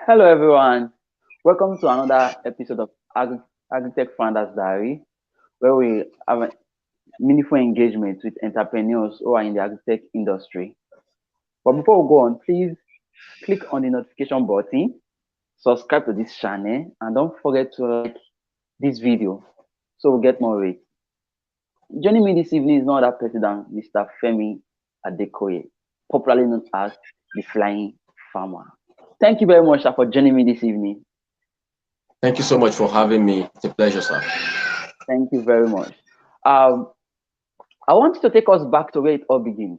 Hello, everyone. Welcome to another episode of Agritech Founders Diary, where we have a meaningful engagement with entrepreneurs who are in the agritech industry. But before we go on, please click on the notification button, subscribe to this channel, and don't forget to like this video so we get more reach. Joining me this evening is no other person than Mr. Femi Adekoye, popularly known as the Flying Farmer. Thank you very much, sir, for joining me this evening. Thank you so much for having me. It's a pleasure, sir. Thank you very much. Um, I want you to take us back to where it all begins.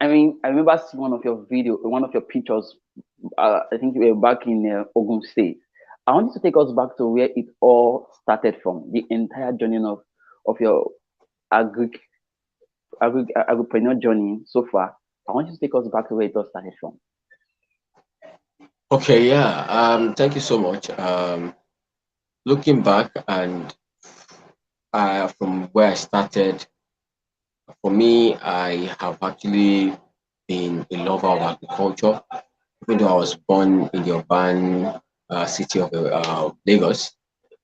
I mean, I remember seeing one of your pictures. I think you were back in Ogun State. I want you to take us back to where it all started from, the entire journey of your agri, agripreneur journey so far. I want you to take us back to where it all started from. Okay, yeah. Thank you so much. Looking back and from where I started, for me, I have actually been a lover of agriculture. Even though I was born in the urban city of Lagos,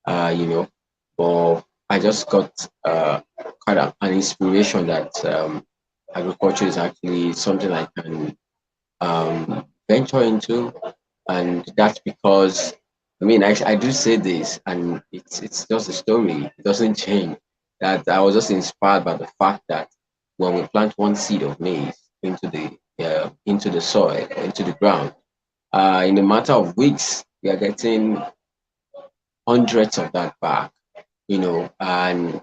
you know, but I just got quite an inspiration that agriculture is actually something I can venture into, and that's because I do say this, and it's just a story. It doesn't change. That I was just inspired by the fact that when we plant one seed of maize into the soil, into the ground, in a matter of weeks, we are getting hundreds of that back. And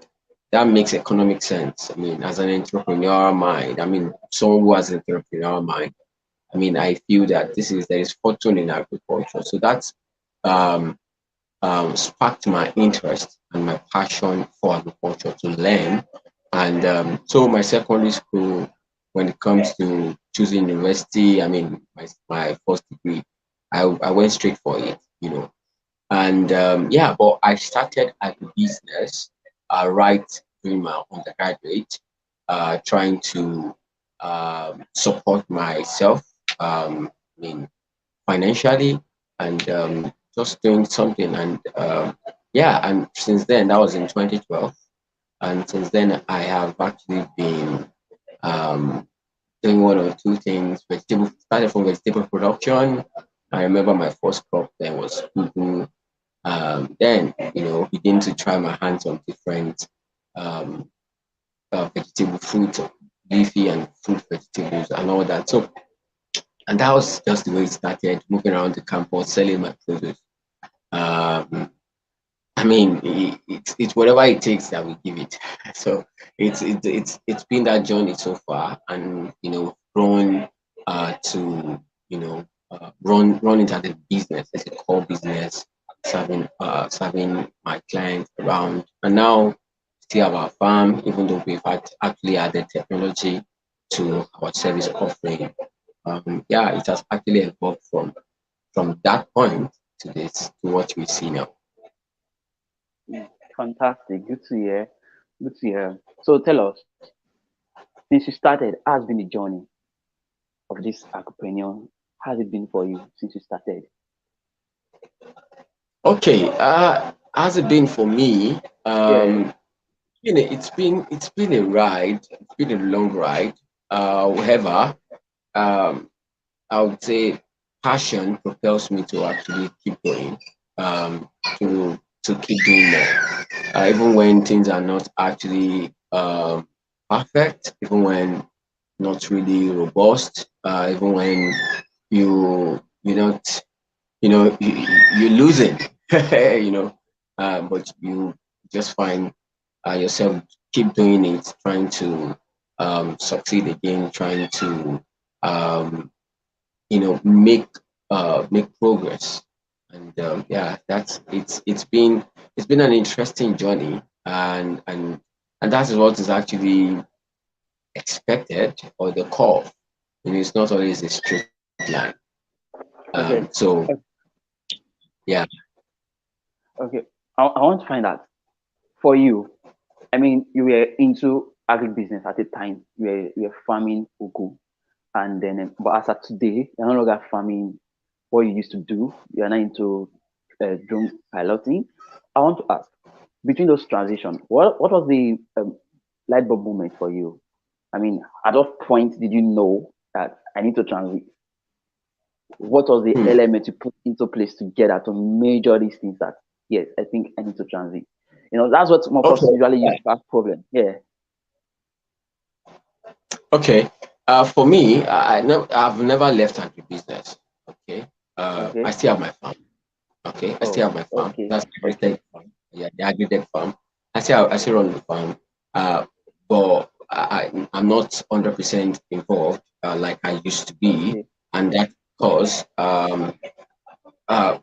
that makes economic sense. I mean, as an entrepreneurial mind, someone who has an entrepreneurial mind, I feel that there is fortune in agriculture. So that's um, sparked my interest and my passion for agriculture to learn. And so my secondary school, when it comes to choosing university, my first degree, I went straight for it. And yeah, but I started at the business right during my undergraduate, trying to support myself, I mean, financially, and just doing something. And yeah, and since then, that was in 2012. And since then, I have actually been um, doing one or two things. Started from vegetable production. I remember my first crop then was ugu. Then, begin to try my hands on different um, vegetable fruit, leafy and fruit vegetables and all that. So, and that was just the way it started, moving around the campus, selling my produce. Um, it's whatever it takes that we give it. So it's been that journey so far, and grown to run into the business as a core business, serving my clients around, and now still have our farm, even though we've actually added technology to our service offering. Yeah, it has actually evolved from that point to this to what we see now. Fantastic. Good to hear. Good to hear. So tell us, since you started, how has been the journey of this entrepreneur? How has it been for you since you started? Okay, has it been for me? Yeah. It's been a ride. It's been a long ride. However, um, I would say passion propels me to actually keep going. Um, to keep doing more, even when things are not actually perfect, even when not really robust, even when you're not, you're losing, you know, but you just find yourself keep doing it, trying to succeed again, trying to um, make progress. And yeah, it's been an interesting journey, and that is what is actually expected, or the curve. It's not always a straight line. Okay. So yeah. Okay. I want to find out for you. I mean, you were into agribusiness at the time. You were farming ugu, and then but as of today, you're no longer farming what you used to do. You are now into drone piloting. I want to ask, between those transitions, what was the light bulb moment for you? I mean, at what point did you know that I need to transit? What was the Hmm. element you put into place together to measure these things that, yes, I think I need to transit? That's what some of us Okay. usually use to ask problem. Yeah. Okay. For me, I've never left agribusiness. Okay. I Okay. still have my farm. Okay. I still Oh, have my farm. okay. That's the Okay. Agritech farm. Yeah, the Agritech farm. I still run the farm. But I'm not 100% involved like I used to be, Okay. and that because uh,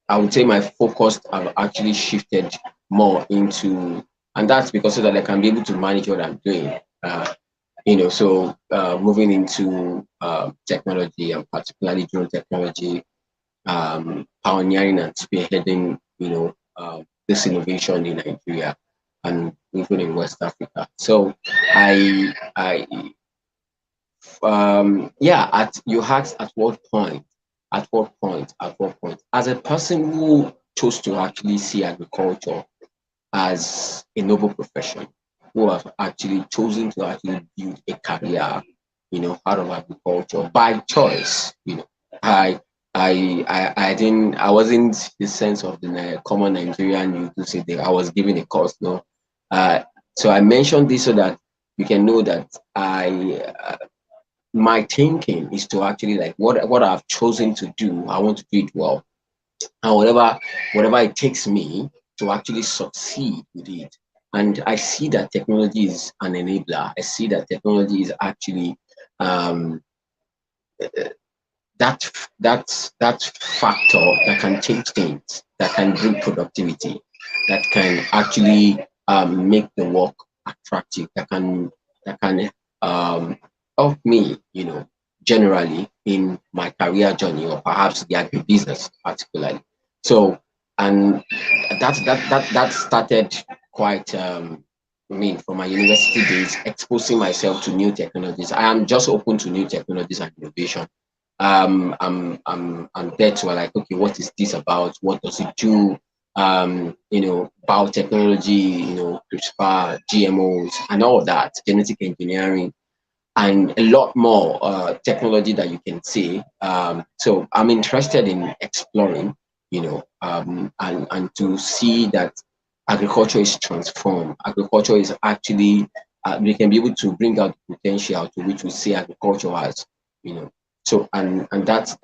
I would say my focus have actually shifted more into, and that's because so that I can be able to manage what I'm doing. So moving into technology and particularly drone technology, pioneering and spearheading, this innovation in Nigeria and even in West Africa. So yeah, at you asked at what point, as a person who chose to actually see agriculture as a noble profession, who have actually chosen to actually build a career, out of agriculture by choice. I I wasn't the sense of the common Nigerian you to say that I was given a course, no. Uh, so I mentioned this so that you can know that my thinking is to actually like what I've chosen to do, I want to do it well, and whatever it takes me to actually succeed with it. And I see that technology is an enabler. I see that technology is actually um, that factor that can change things, that can bring productivity, that can actually make the work attractive, that can um, help me, generally in my career journey or perhaps the agribusiness particularly. So, and that started quite. I mean, from my university days, exposing myself to new technologies. I am just open to new technologies and innovation. I'm there to like, okay, what is this about? What does it do? Biotechnology, CRISPR, GMOs, and all that, genetic engineering, and a lot more technology that you can see. So I'm interested in exploring, and to see that agriculture is transformed. Agriculture is actually, we can be able to bring out the potential to which we see agriculture as, you know. So and that's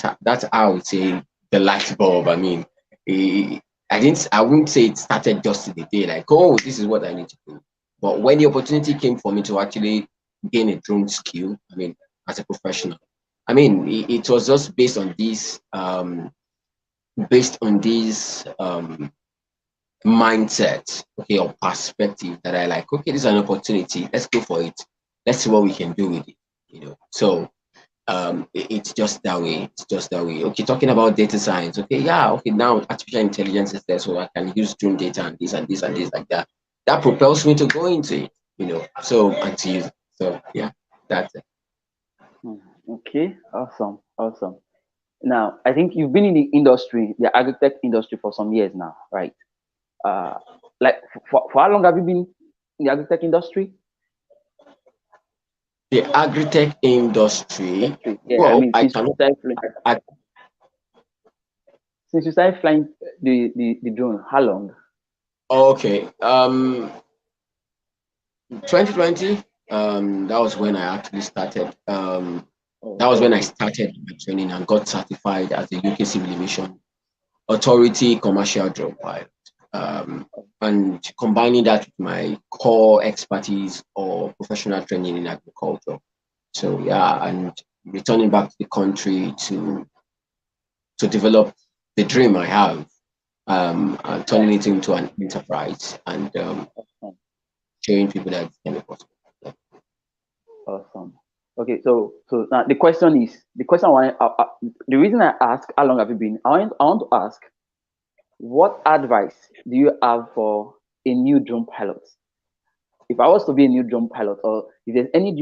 how I would say the light bulb. I mean, eh, I wouldn't say it started just the day like, oh, this is what I need to do. But when the opportunity came for me to actually gain a drone skill, I mean, as a professional, I mean, it was just based on this mindset, okay, or perspective that I like, okay, this is an opportunity. Let's go for it. Let's see what we can do with it. So it's just that way. It's just that way. Okay, talking about data science. Okay, yeah, okay, now artificial intelligence is there, so I can use drone data and this like that. That propels me to go into it. So and to use it. So yeah, that's it. Hmm. Okay. Awesome. Awesome. Now, I think you've been in the industry, the agri-tech industry, for some years now, right? Uh, like for how long have you been in the agri-tech industry? The agritech industry. Industry. Yeah. I Well, mean, I cannot. I, since you started flying the drone, how long? okay. 2020. That was when I actually started. Oh, That was when I okay. started my training and got certified as a UK Civil Aviation Authority commercial drone pilot. Um, and combining that with my core expertise or professional training in agriculture. So yeah, and returning back to the country to develop the dream I have, and turning it into an enterprise and Awesome. showing people that it can be possible. Yeah. Awesome. Okay, so now the question I want, the reason I ask how long have you been, I want to ask, what advice do you have for a new drone pilot? If I was to be a new drone pilot, or if there's any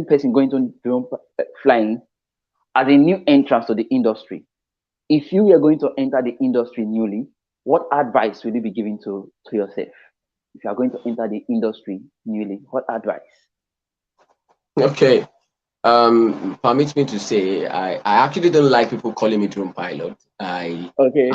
person going to drone flying, as a new entrance to the industry, if you were going to enter the industry newly, what advice will you be giving to yourself? If you are going to enter the industry newly, what advice? Okay. Permit me to say, I actually don't like people calling me drone pilot. Okay, okay,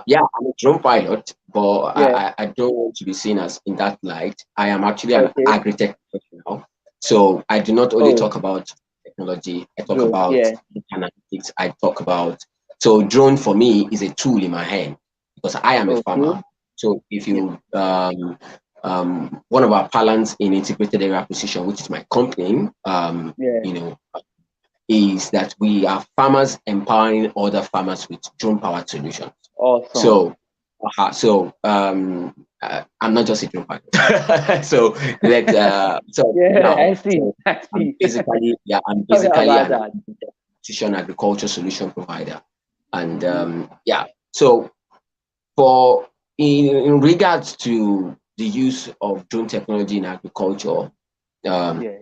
Yeah, I'm a drone pilot, but yeah, I don't want to be seen as in that light. I am actually an okay. agri-tech professional, so I do not only Oh, talk about technology. I talk drone, about yeah, analytics. I talk about, so drone for me is a tool in my hand because I am a okay, farmer. So if yeah, you one of our talents in integrated area acquisition, which is my company, yeah, you know, is that we are farmers empowering other farmers with drone powered solutions. awesome. So, I'm not just a drone pilot. So let so Yeah, now I see, so I see. I'm Sorry basically about an that. precision agriculture solution provider, and Mm-hmm. yeah. So for in regards to the use of drone technology in agriculture, um, Yeah.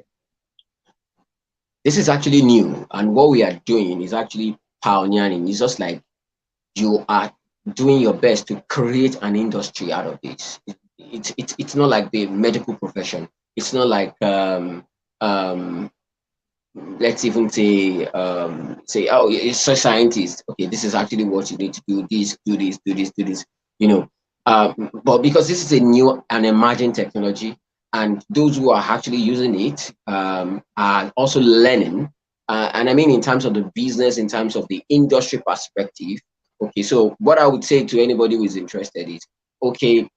this is actually new, and what we are doing is actually pioneering. It's just like you are doing your best to create an industry out of this. It's not like the medical profession. It's not like um, let's even say, oh, it's a scientist. Okay, this is actually what you need to do. This, do this, do this, do this. You know, but because this is a new and emerging technology, and those who are actually using it are also learning. And I mean, in terms of the business, in terms of the industry perspective. Okay, so what I would say to anybody who is interested is, okay,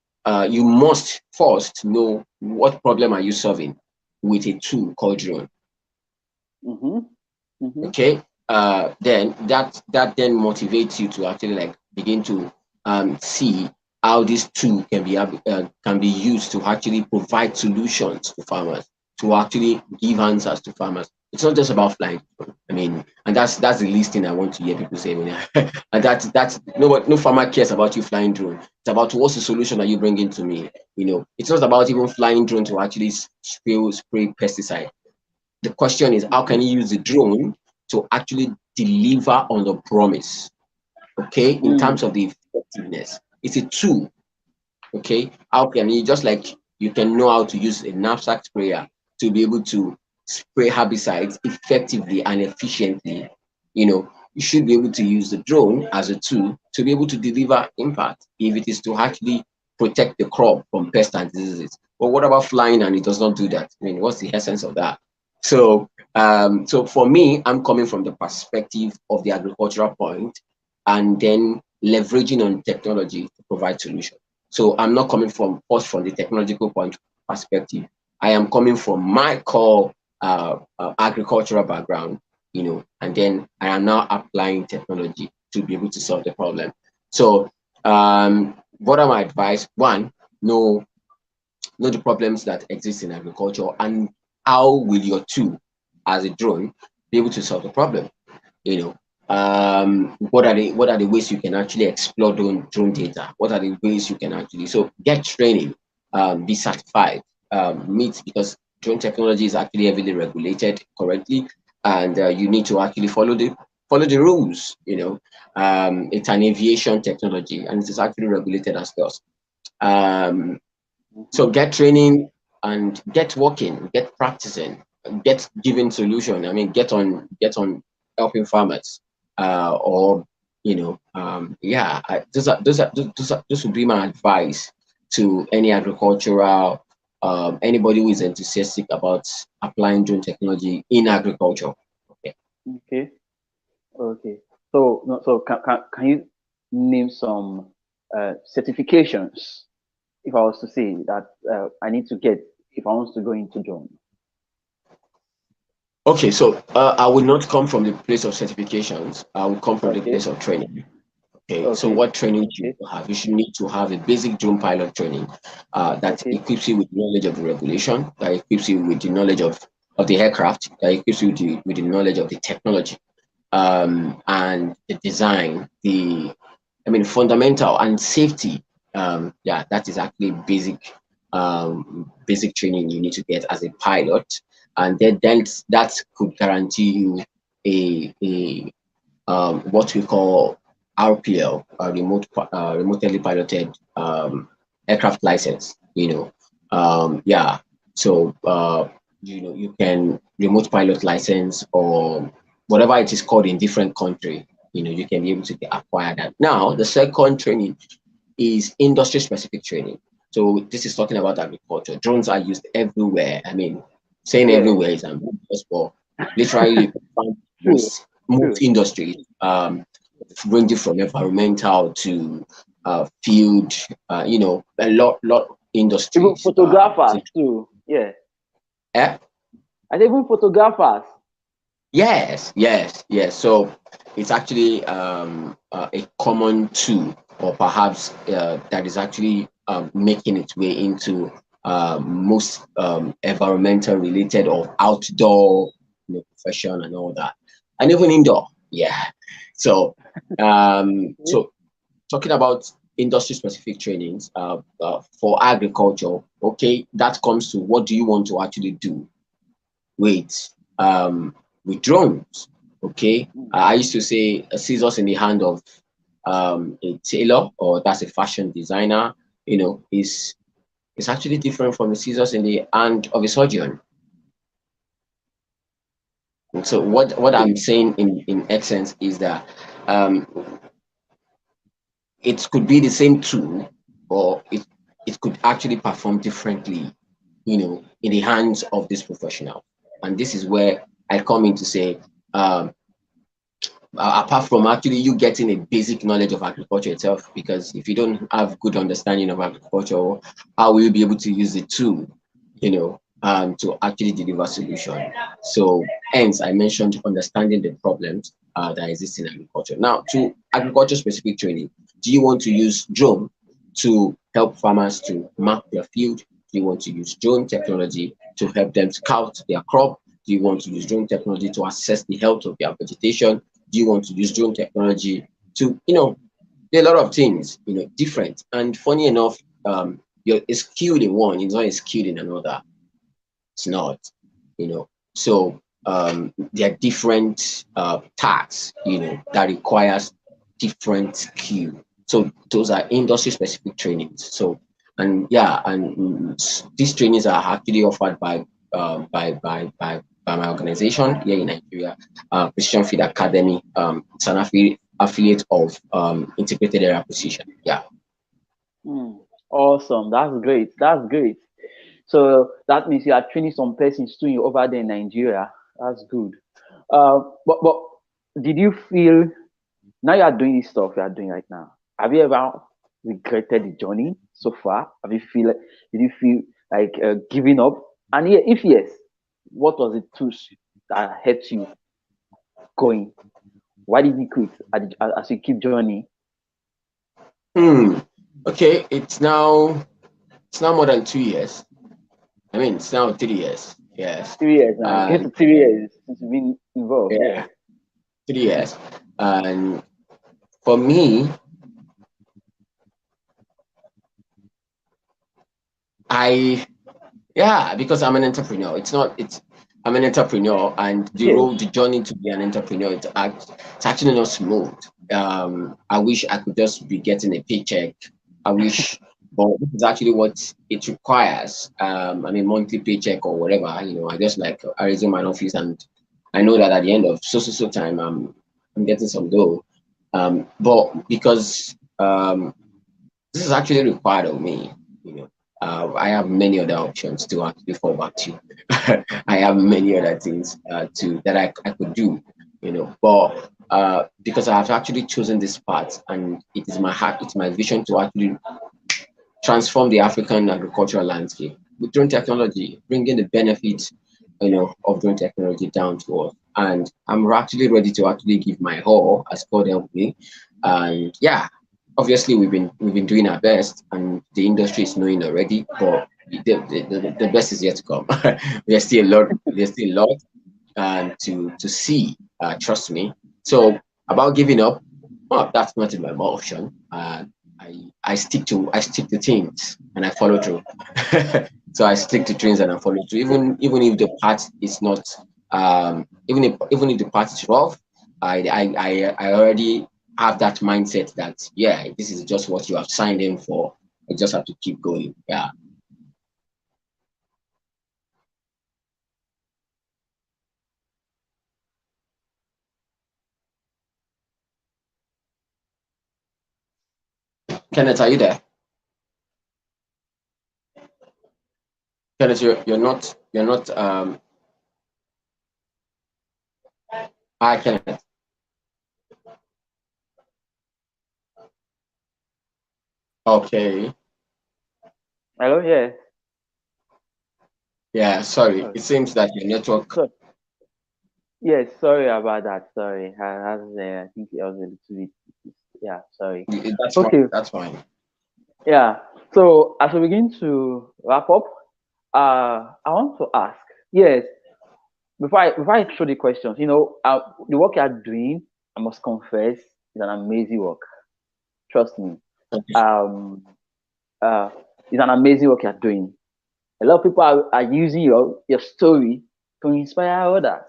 you must first know what problem are you solving with a tool called drone. Mm-hmm. Mm-hmm. Okay, then that then motivates you to actually like begin to see how this tool can be used to actually provide solutions to farmers, to actually give answers to farmers. It's not just about flying. I mean, and that's the least thing I want to hear people say. When and that's no farmer cares about you flying drone. It's about what's the solution that you bring into me. It's not about even flying drone to actually spray pesticide. The question is, how Mm-hmm. can you use the drone to actually deliver on the promise? Okay, in Mm. terms of the effectiveness, it's a tool. Okay, how can you, just like you can know how to use a knapsack sprayer to be able to spray herbicides effectively and efficiently, you should be able to use the drone as a tool to be able to deliver impact if it is to actually protect the crop from pests and diseases. But what about flying and it does not do that? I mean, what's the essence of that? So for me, I'm coming from the perspective of the agricultural point and then leveraging on technology to provide solutions. So I'm not coming from first from the technological point perspective. I am coming from my core agricultural background, and then I am now applying technology to be able to solve the problem. So what are my advice? One, know the problems that exist in agriculture, and how will your tool as a drone be able to solve the problem? you know what are the ways you can actually explore drone data? What are the ways you can actually, so get training, be certified, meet, because drone technology is actually heavily regulated currently, and you need to actually follow the rules. It's an aviation technology, and it is actually regulated as well. um Mm-hmm. so get training and get working, get practicing, get giving solution. I mean, get on helping farmers, or yeah. Those would be my advice to any agricultural, anybody who is enthusiastic about applying drone technology in agriculture. Okay. Okay. Okay. So, no, so can you name some certifications if I was to say that I need to get if I want to go into drone? Okay, so I will not come from the place of certifications. I will come from the Okay. place of training. Okay, so Okay. what training do Okay. you have? You should need to have a basic drone pilot training that Okay. equips you with knowledge of the regulation, that equips you with the knowledge of the aircraft, that equips you with the knowledge of the technology, and the design, I mean, fundamental and safety. Yeah, that is actually basic training you need to get as a pilot, and then that could guarantee you a what we call RPL, remotely piloted aircraft license. Yeah. So you can remote pilot license or whatever it is called in different country. You can be able to acquire that. Now, the second training is industry specific training. So this is talking about agriculture. Drones are used everywhere. I mean, saying Yeah. everywhere is ambiguous, but literally you can find True. most True. industries, ranging from environmental to field, a lot Even industries. photographers too. Yeah. Eh? And even photographers. Yes, yes, yes. So it's actually a common tool, or perhaps that is actually making its way into most environmental related or outdoor profession and all that, and even indoor. Yeah. So, so talking about industry specific trainings for agriculture. Okay, that comes to what do you want to actually do with with drones. Okay, Mm. I used to say scissors in the hand of a tailor, or that's a fashion designer. Is actually different from the scissors in the hand of a surgeon. And so what I'm saying in essence is that um, it could be the same tool, or it could actually perform differently, in the hands of this professional. And this is where I come in to say, um, apart from actually you getting a basic knowledge of agriculture itself, because if you don't have good understanding of agriculture, how will you be able to use the tool, to actually deliver solution? So hence I mentioned understanding the problems that exist in agriculture. Now, to agriculture specific training, do you want to use drone to help farmers to map their field? Do you want to use drone technology to help them scout their crop? Do you want to use drone technology to assess the health of their vegetation? Do you want to use drone technology to, there are a lot of things, different. And funny enough, you're skilled in one, it's not skilled in another. It's not, you know. So there are different tasks, that requires different skill. So those are industry specific trainings. So and yeah, and these trainings are actually offered by my organization here in Nigeria, Precision Feed Academy. It's an affiliate of Integrated Area Precision. Yeah. Mm. Awesome. That's great. That's great. So that means you are training some persons too over there in Nigeria. That's good. But did you feel now you are doing this stuff you are doing right now? Have you ever regretted the journey so far? Did you feel like giving up? And yeah, if yes, what was the tools that helped you going? Why did you quit as you keep journey? Hmm. Okay, it's now more than 2 years. I mean, it's now 3 years. Yes. 3 years now. Get And to 3 years since you've been involved. Yeah. yeah, 3 years. And for me, I yeah, because I'm an entrepreneur. It's not it's I'm an entrepreneur, and Yeah. the journey to be an entrepreneur, it's actually not smooth. I wish I could just be getting a paycheck. I wish, but this is actually what it requires. I mean, monthly paycheck or whatever. I just like I resume my office, and I know that at the end of so time, I'm getting some dough. But because this is actually required of me. You know, I have many other options to actually fall back to. I have many other things that I could do. But because I have actually chosen this path, and it is my heart, it's my vision to actually transform the African agricultural landscape with drone technology, bringing the benefits, of drone technology down to us. And I'm actually ready to actually give my all as God help me. And yeah, obviously we've been doing our best, and the industry is knowing already, but the best is yet to come. There's still a lot to see. Trust me. So about giving up, well, that's not in my option. I stick to things and I follow through. So I stick to things and I follow through, even if the path is not Even if the path is rough, I already have that mindset that yeah, this is just what you have signed in for. I just have to keep going. Yeah. Kenneth, are you there? Kenneth, you're not hi Kenneth. Okay. Hello, yes. Yeah, sorry. Oh, It seems that your network so yes, sorry about that. Sorry, I think it was a little bit. Yeah, sorry. that's fine. Okay, That's fine. yeah. So as we begin to wrap up, I want to ask. Yes, before I throw the questions, the work you are doing, I must confess, is an amazing work. Trust me. Okay. Um, uh, it's an amazing work you're doing. A lot of people are using your story to inspire others.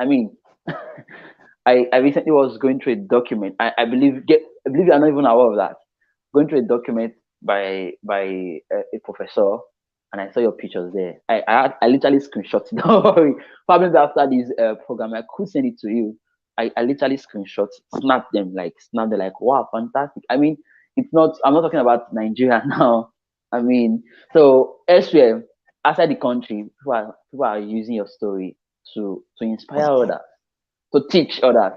I mean, I recently was going through a document. I believe you are not even aware of that. Going through a document by a professor, and I saw your pictures there. I literally screenshot it. Don't worry. Probably after this program, I could send it to you. I literally screenshot, snap them like, wow, fantastic. I mean, it's not. I'm not talking about Nigeria now. I mean, so elsewhere outside the country, people are using your story to inspire Okay. others, to teach others.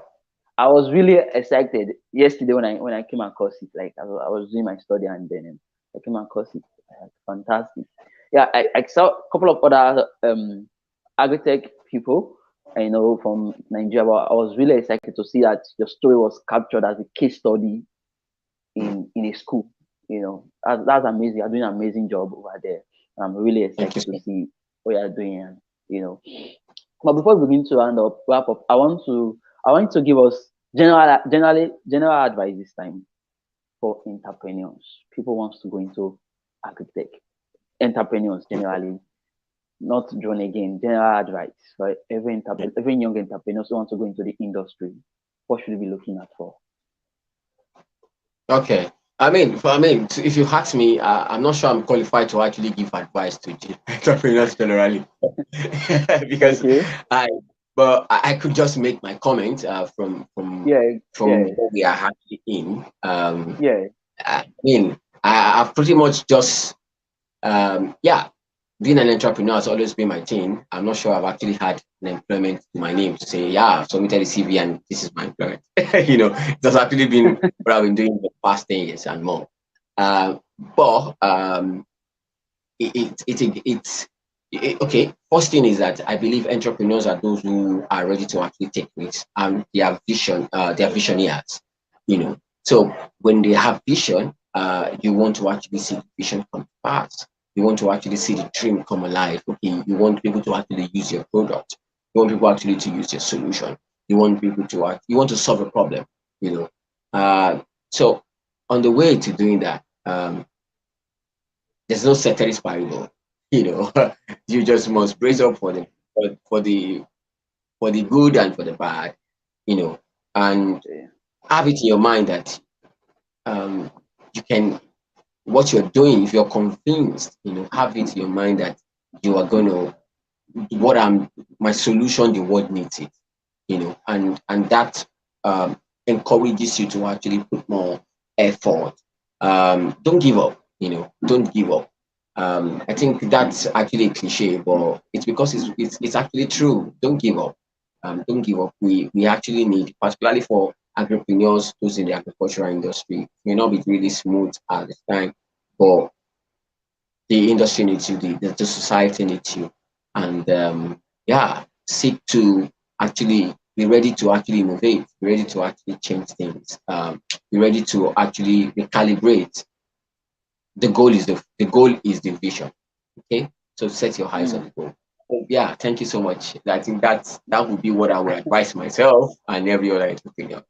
I was really excited yesterday when I came across it. Like I was doing my study and then I came across it. Fantastic. Yeah, I saw a couple of other agritech people, from Nigeria. But I was really excited to see that your story was captured as a case study in a school. That's amazing. You're doing an amazing job over there. I'm really Thank you excited to so see what you're doing. And, you know, but before we begin to wrap up, I want to give us general advice this time for entrepreneurs. People wants to go into agritech. Entrepreneurs generally, not drawn again. General advice for much. every young entrepreneurs who want to go into the industry. What should we be looking at for? Okay. If you ask me, I'm not sure I'm qualified to actually give advice to entrepreneurs generally, because Okay. I, but I could just make my comment Yeah. from Yeah. what we are actually in. Yeah. I've pretty much just yeah, being an entrepreneur has always been my thing. I'm not sure I've actually had an employment to my name to say, yeah, I've submitted a CV and this is my employment. It has actually been what I've been doing the past 10 years and more. But okay. First thing is that I believe entrepreneurs are those who are ready to actually take risks and they are visionaries. So when they have vision, you want to actually see the vision come to pass. You want to actually see the dream come alive. Okay, you want people to actually use your product. You want people actually to use your solution. You want to solve a problem. You know, so on the way to doing that, there's no ceteris paribus. You know, you just must brace up for the good and for the bad. You know, and Okay. have it in your mind that um, you can what you're doing. If you're convinced, have it in your mind that you are going to what I'm my solution. The world needs it. And that encourages you to actually put more effort. Don't give up. Don't give up. I think that's actually a cliche, but it's because it's actually true. Don't give up. Don't give up. We actually need, particularly for entrepreneurs, those in the agricultural industry, it may not be really smooth at the time, but the industry needs you, the society needs you, and yeah, seek to actually be ready to actually innovate, be ready to actually change things, be ready to actually recalibrate. The goal is the vision. Okay, so set your eyes on Mm. the goal. Oh, yeah, thank you so much. I think that would be what I would advise myself and every other entrepreneur.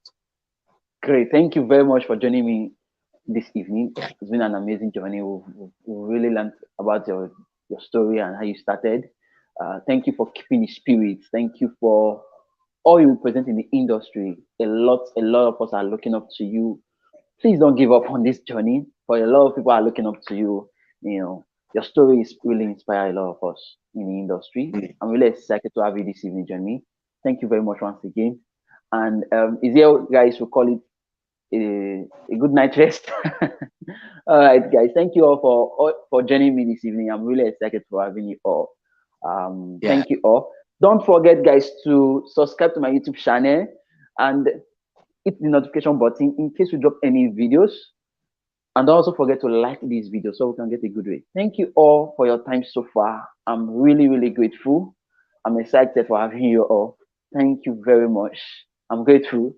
Great. Thank you very much for joining me this evening. Yeah, It's been an amazing journey. We've really learned about your story and how you started. Thank you for keeping the spirit. Thank you for all you represent in the industry. A lot of us are looking up to you. Please don't give up on this journey. For a lot of people are looking up to you. You know, your story is really inspire a lot of us in the industry. Mm. I'm really excited to have you this evening, Johnny. Thank you very much once again. And is there, guys, we call it a good night rest. All right, guys. Thank you all for joining me this evening. I'm really excited for having you all. Yeah. Thank you all. Don't forget, guys, to subscribe to my YouTube channel and hit the notification button in case we drop any videos. And don't also forget to like this video so we can get a good rate. Thank you all for your time so far. I'm really, really grateful. I'm excited for having you all. Thank you very much. I'm grateful.